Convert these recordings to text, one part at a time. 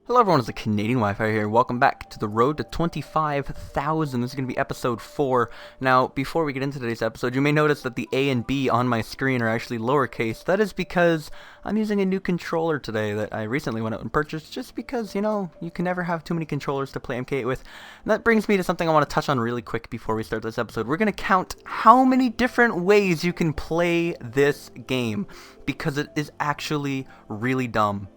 Hello everyone, it's the Canadian Wi-Fi here. Welcome back to the road to 25,000. This is going to be episode 4. Now, before we get into today's episode, you may notice that the A and B on my screen are actually lowercase. That is because I'm using a new controller today that I recently went out and purchased just because, you know, you can never have too many controllers to play MK8 with. And that brings me to something I want to touch on really quick before we start this episode. We're going to count how many different ways you can play this game because it is actually really dumb.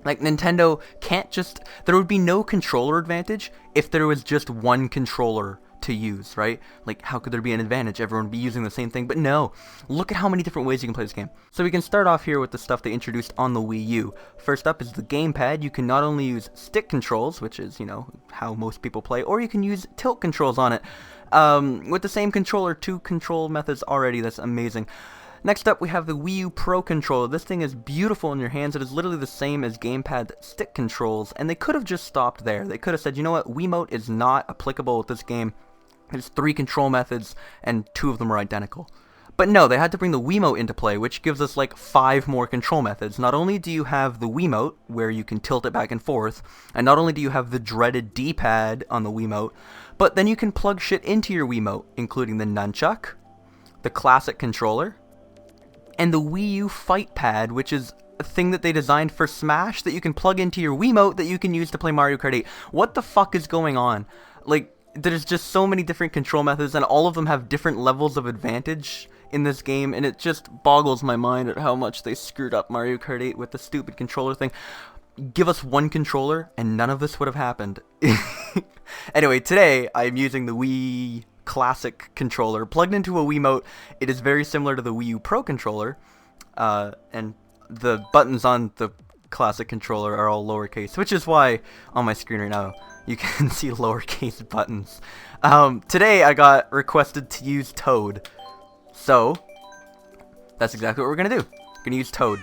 Like, Nintendo can't just... There would be no controller advantage if there was just one controller to use, right? Like, how could there be an advantage? Everyone would be using the same thing. But no. Look at how many different ways you can play this game. So we can start off here with the stuff they introduced on the Wii U. First up is the gamepad. You can not only use stick controls, which is, you know, how most people play, or you can use tilt controls on it. With the same controller, 2 control methods already. That's amazing. Next up, we have the Wii U Pro Controller. This thing is beautiful in your hands. It is literally the same as gamepad stick controls, and they could have just stopped there. They could have said, you know what, Wiimote is not applicable with this game. There's 3 control methods, and 2 of them are identical. But no, they had to bring the Wiimote into play, which gives us like 5 more control methods. Not only do you have the Wiimote, where you can tilt it back and forth, and not only do you have the dreaded D-pad on the Wiimote, but then you can plug shit into your Wiimote, including the nunchuck, the classic controller, and the Wii U Fight Pad, which is a thing that they designed for Smash that you can plug into your Wiimote that you can use to play Mario Kart 8. What the fuck is going on? Like, there's just so many different control methods, and all of them have different levels of advantage in this game, and it just boggles my mind at how much they screwed up Mario Kart 8 with the stupid controller thing. Give us one controller, and none of this would have happened. Anyway, today, I'm using the Wii Classic controller plugged into a Wiimote. It is very similar to the Wii U Pro controller, and the buttons on the Classic controller are all lowercase, which is why on my screen right now you can see lowercase buttons. Today I got requested to use Toad, so that's exactly what we're gonna do. We're gonna use Toad.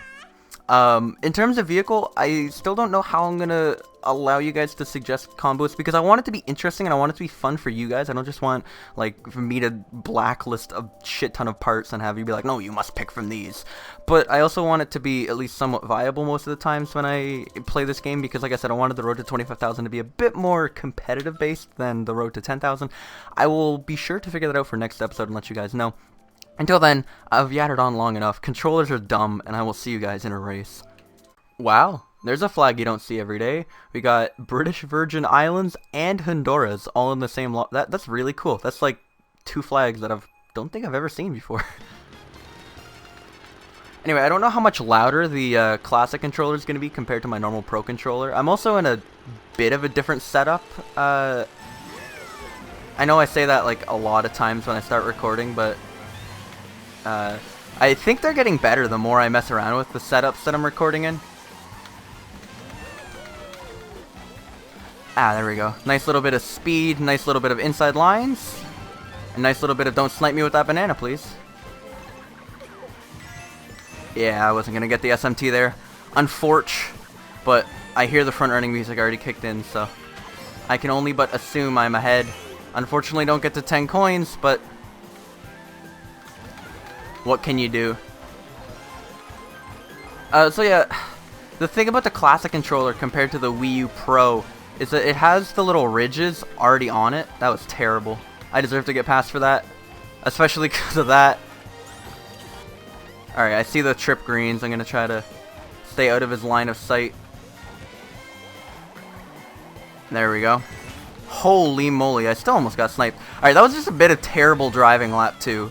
In terms of vehicle, I still don't know how I'm gonna allow you guys to suggest combos because I want it to be interesting and I want it to be fun for you guys. I don't just want, like, for me to blacklist a shit ton of parts and have you be like, no, you must pick from these. But I also want it to be at least somewhat viable most of the times when I play this game because, like I said, I wanted the road to 25,000 to be a bit more competitive based than the road to 10,000. I will be sure to figure that out for next episode and let you guys know. Until then, I've yattered on long enough. Controllers are dumb, and I will see you guys in a race. Wow, there's a flag you don't see every day. We got British Virgin Islands and Honduras all in the same lot. That's really cool. That's like 2 flags that don't think I've ever seen before. Anyway, I don't know how much louder the Classic controller is going to be compared to my normal Pro controller. I'm also in a bit of a different setup. I know I say that like a lot of times when I start recording, but I think they're getting better the more I mess around with the setups that I'm recording in. Ah, there we go. Nice little bit of speed, nice little bit of inside lines, a nice little bit of don't snipe me with that banana, please. Yeah, I wasn't gonna get the SMT there. Unfortunate, but I hear the front-running music already kicked in, so I can only but assume I'm ahead. Unfortunately, don't get to 10 coins, but what can you do? So yeah, the thing about the Classic controller compared to the Wii U Pro is that it has the little ridges already on it. That was terrible. I deserve to get passed for that, especially because of that. Alright, I see the trip greens. I'm going to try to stay out of his line of sight. There we go. Holy moly, I still almost got sniped. Alright, that was just a bit of terrible driving lap 2.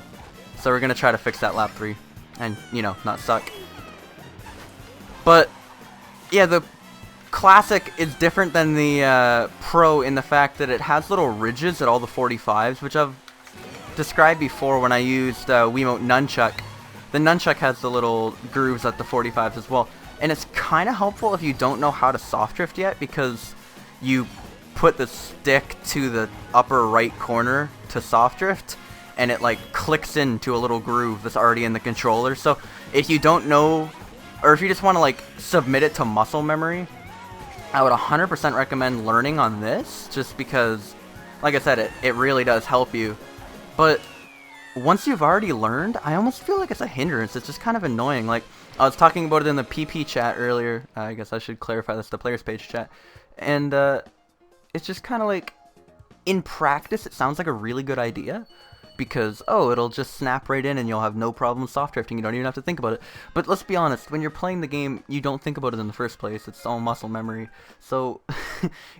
So we're going to try to fix that lap 3 and, you know, not suck. But, yeah, the Classic is different than the Pro in the fact that it has little ridges at all the 45s, which I've described before when I used Wiimote Nunchuck. The Nunchuck has the little grooves at the 45s as well. And it's kind of helpful if you don't know how to soft drift yet because you put the stick to the upper right corner to soft drift, and it like clicks into a little groove that's already in the controller. So if you don't know, or if you just want to like submit it to muscle memory, I would 100% recommend learning on this, just because, like I said, it really does help you. But once you've already learned, I almost feel like it's a hindrance. It's just kind of annoying. Like, I was talking about it in the PP chat earlier. I guess I should clarify this, the players page chat. And it's just kind of like, in practice, it sounds like a really good idea. Because, oh, it'll just snap right in and you'll have no problem soft drifting. You don't even have to think about it. But let's be honest, when you're playing the game, you don't think about it in the first place. It's all muscle memory. So,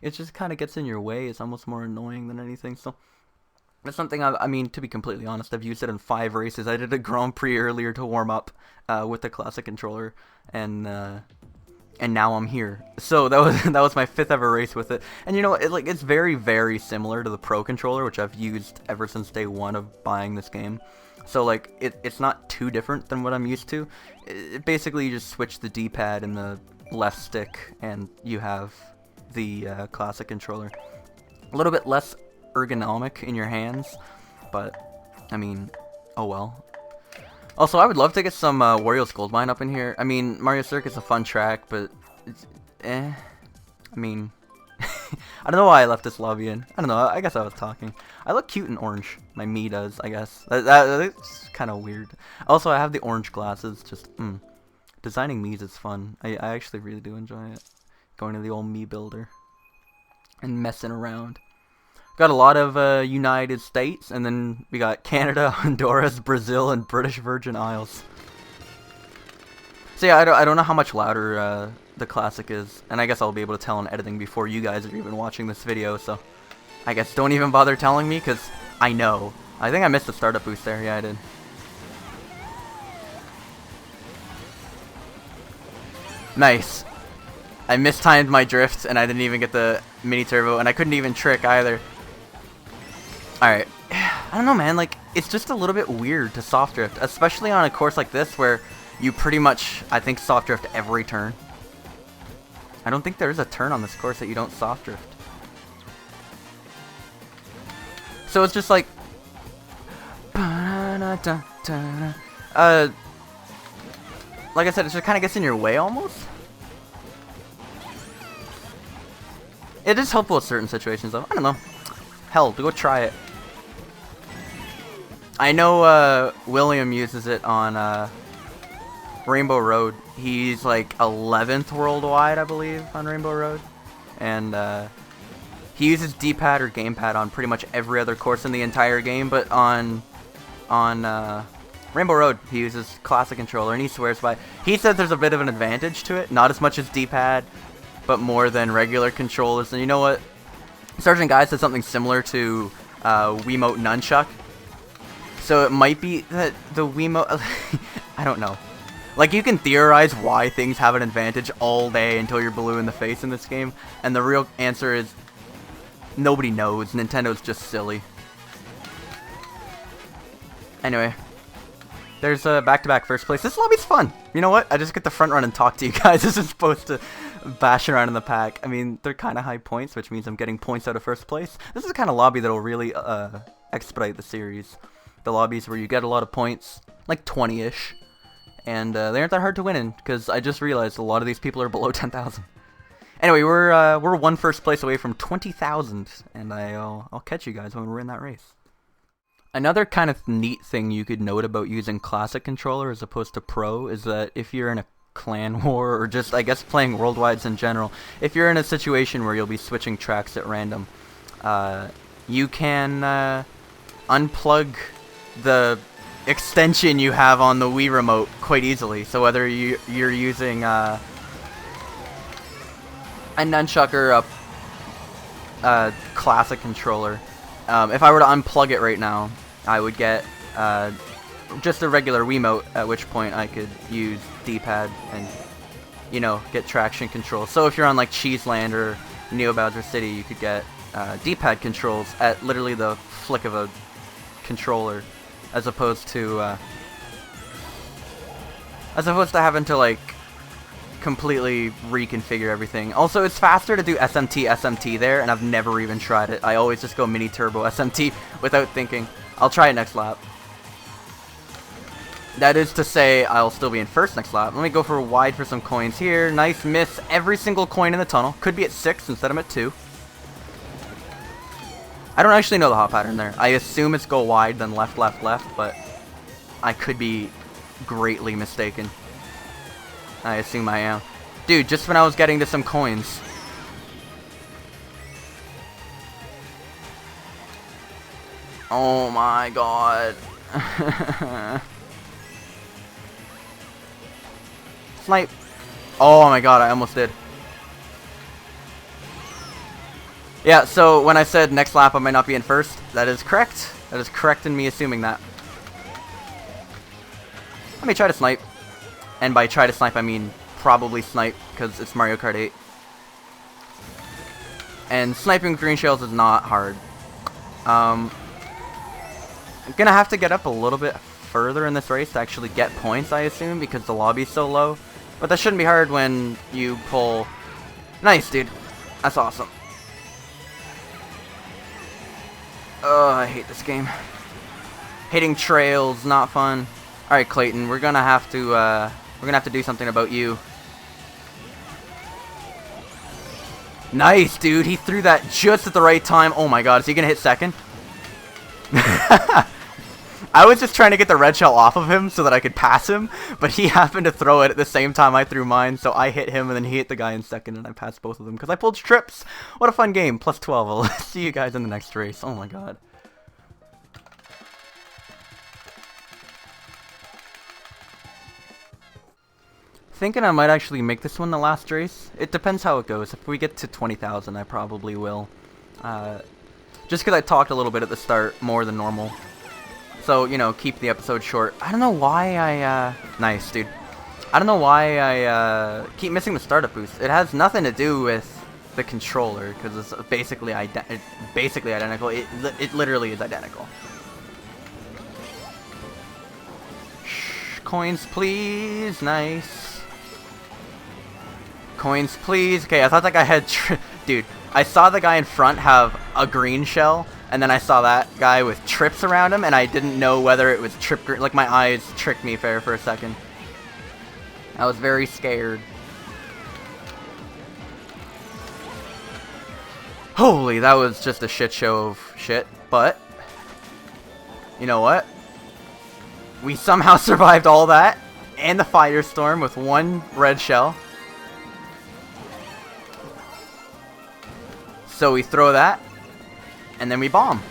it just kind of gets in your way. It's almost more annoying than anything. So, that's something, I mean, to be completely honest, I've used it in 5 races. I did a Grand Prix earlier to warm up with the classic controller. And now I'm here. So that was my 5th ever race with it. And you know, it's very, very similar to the Pro controller, which I've used ever since day 1 of buying this game. So like, it's not too different than what I'm used to. Basically, you just switch the D-pad and the left stick, and you have the classic controller. A little bit less ergonomic in your hands, but I mean, oh well. Also, I would love to get some Wario's Goldmine up in here. I mean, Mario Circuit's a fun track, but it's, I mean, I don't know why I left this lobby in. I don't know, I guess I was talking. I look cute in orange. My Mii does, I guess. That's kind of weird. Also, I have the orange glasses. Just, designing Miis is fun. I actually really do enjoy it. Going to the old Mii builder and messing around. Got a lot of United States, and then we got Canada, Honduras, Brazil, and British Virgin Isles. So yeah, I don't know how much louder the classic is, and I guess I'll be able to tell in editing before you guys are even watching this video, so I guess don't even bother telling me, because I know. I think I missed the startup boost there, yeah I did. Nice. I mistimed my drift, and I didn't even get the mini turbo, and I couldn't even trick either. Alright, I don't know man, like, it's just a little bit weird to soft drift, especially on a course like this where you pretty much, I think, soft drift every turn. I don't think there's a turn on this course that you don't soft drift. So it's just like, like I said, it just kind of gets in your way almost. It is helpful in certain situations though, I don't know. Hell, go try it. I know William uses it on Rainbow Road. He's like 11th worldwide, I believe, on Rainbow Road. And he uses D-pad or gamepad on pretty much every other course in the entire game, but on Rainbow Road, he uses classic controller, and he swears by. He says there's a bit of an advantage to it, not as much as D-pad, but more than regular controllers. And you know what? Sergeant Guy said something similar to Wiimote Nunchuck. So it might be that the Wiimote... I don't know. Like, you can theorize why things have an advantage all day until you're blue in the face in this game, and the real answer is nobody knows. Nintendo's just silly. Anyway, there's a back-to-back first place. This lobby's fun. You know what? I just get the front run and talk to you guys. This is supposed to bash around in the pack. I mean, they're kind of high points, which means I'm getting points out of first place. This is the kind of lobby that'll really expedite the series. The lobbies where you get a lot of points, like 20-ish, and they aren't that hard to win in, because I just realized a lot of these people are below 10,000. Anyway, we're one first place away from 20,000, and I'll catch you guys when we're in that race. Another kind of neat thing you could note about using classic controller as opposed to pro is that if you're in a clan war, or just, I guess, playing worldwides in general, if you're in a situation where you'll be switching tracks at random, you can unplug the extension you have on the Wii remote quite easily. So whether you're using a nunchuck or a classic controller, if I were to unplug it right now, I would get just a regular Wiimote, at which point I could use D-pad and, you know, get traction control. So if you're on like Cheeseland or Neo Bowser City, you could get D-pad controls at literally the flick of a controller, as opposed to having to like completely reconfigure everything. Also, it's faster to do SMT there, and I've never even tried it. I always just go mini turbo SMT without thinking. I'll try it next lap. That is to say, I'll still be in first next lap. Let me go for wide for some coins here. Nice miss. Every single coin in the tunnel. Could be at 6 instead of at 2. I don't actually know the hop pattern there. I assume it's go wide, then left, left, left, but I could be greatly mistaken. I assume I am. Dude, just when I was getting to some coins. Oh my god. Snipe. Oh my god, I almost did. Yeah, so when I said next lap I might not be in first, that is correct. That is correct in me assuming that. Let me try to snipe. And by try to snipe, I mean probably snipe, because it's Mario Kart 8. And sniping with green shells is not hard. I'm gonna have to get up a little bit further in this race to actually get points, I assume, because the lobby's so low. But that shouldn't be hard when you pull... Nice, dude. That's awesome. Oh, I hate this game. Hitting trails, not fun. Alright, Clayton, we're gonna have to do something about you. Nice, dude. He threw that just at the right time. Oh my god, is he gonna hit second? I was just trying to get the red shell off of him so that I could pass him, but he happened to throw it at the same time I threw mine, so I hit him and then he hit the guy in second and I passed both of them because I pulled trips. What a fun game. Plus 12. I'll see you guys in the next race. Oh my god. Thinking I might actually make this one the last race. It depends how it goes. If we get to 20,000, I probably will. Just because I talked a little bit at the start, more than normal. So, you know, keep the episode short. I don't know why I, Nice, dude. I don't know why I, keep missing the startup boost. It has nothing to do with the controller, because it's basically, identical. It literally is identical. Shh, coins, please. Nice. Coins, please. Okay, I thought that guy had... Dude, I saw the guy in front have a green shell, and then I saw that guy with trips around him, and I didn't know whether it was trip green. Like, my eyes tricked me for a second. I was very scared. Holy, that was just a shit show of shit, but... You know what? We somehow survived all that, and the firestorm with one red shell. So we throw that, and then we bomb.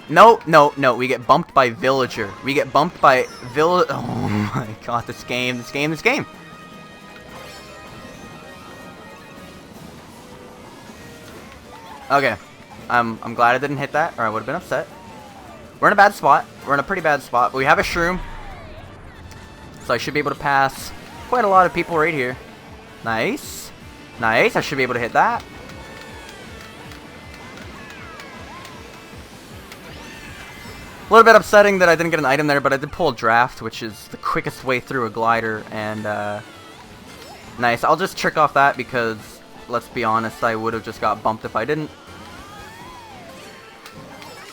No, no, no, we get bumped by Villager. We get bumped by Oh my god, this game. Okay, I'm glad I didn't hit that, or I would have been upset. We're in a bad spot. We're in a pretty bad spot, but we have a shroom. So I should be able to pass quite a lot of people right here. Nice. Nice, I should be able to hit that. A little bit upsetting that I didn't get an item there, but I did pull a draft, which is the quickest way through a glider, and nice. I'll just trick off that because, let's be honest, I would have just got bumped if I didn't.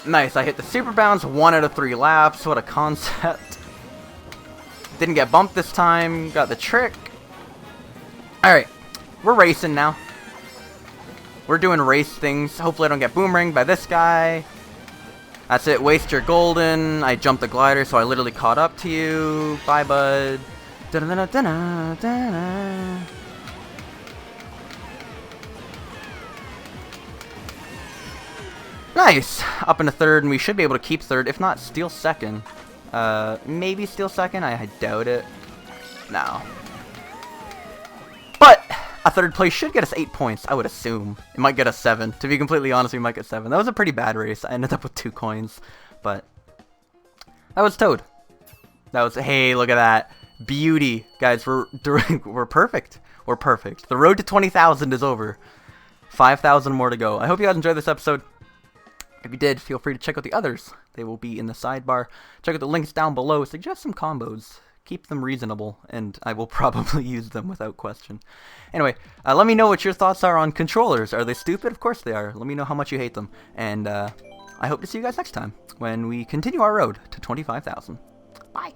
Nice, I hit the super bounce 1 out of 3 laps. What a concept. Didn't get bumped this time, got the trick. Alright, we're racing now. We're doing race things. Hopefully I don't get boomeranged by this guy. That's it, waste your golden. I jumped the glider, so I literally caught up to you. Bye, bud. Nice! Up into third, and we should be able to keep third, if not steal second. Maybe steal second? I doubt it. No. But a third place should get us 8 points, I would assume. It might get us 7. To be completely honest, we might get 7. That was a pretty bad race. I ended up with 2 coins, but that was Toad. That was, hey, look at that. Beauty. Guys, we're perfect. We're perfect. The road to 20,000 is over. 5,000 more to go. I hope you guys enjoyed this episode. If you did, feel free to check out the others. They will be in the sidebar. Check out the links down below. Suggest some combos. Keep them reasonable, and I will probably use them without question. Anyway, let me know what your thoughts are on controllers. Are they stupid? Of course they are. Let me know how much you hate them. And I hope to see you guys next time when we continue our road to 25,000. Bye!